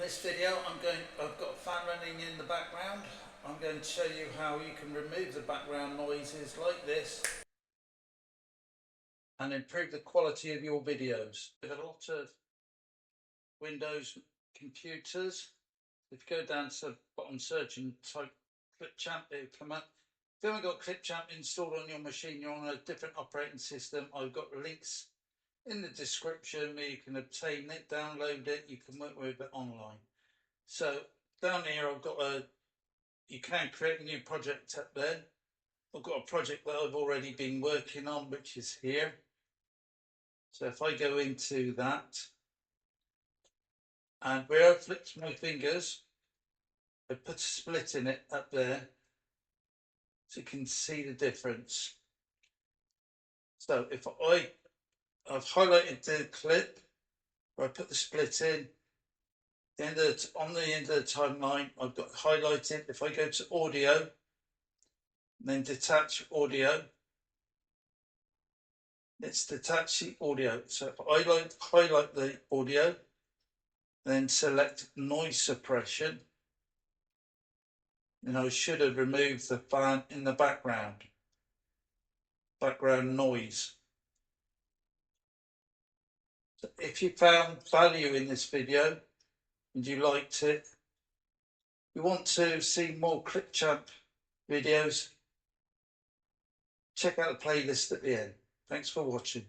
this video I've got a fan running in the background. I'm going to show you how you can remove the background noises like this and improve the quality of your videos. With a lot of Windows computers, if you go down to the bottom search and type Clipchamp, it'll come up. If you haven't got Clipchamp installed on your machine, you're on a different operating system, I've got links in the description where you can obtain it, download it, you can work with it online. So down here I've got you can create a new project up there. I've got a project that I've already been working on, which is here. So if I go into that, and where I flipped my fingers, I put a split in it up there, so you can see the difference. So if I've highlighted the clip where I put the split in, on the end of the timeline, I've got highlighted. If I go to audio, then detach audio, let's detach the audio. So if I highlight the audio, then select noise suppression, then I should have removed the fan in the background noise. So if you found value in this video and you liked it, you want to see more Clipchamp videos, check out the playlist at the end. Thanks for watching.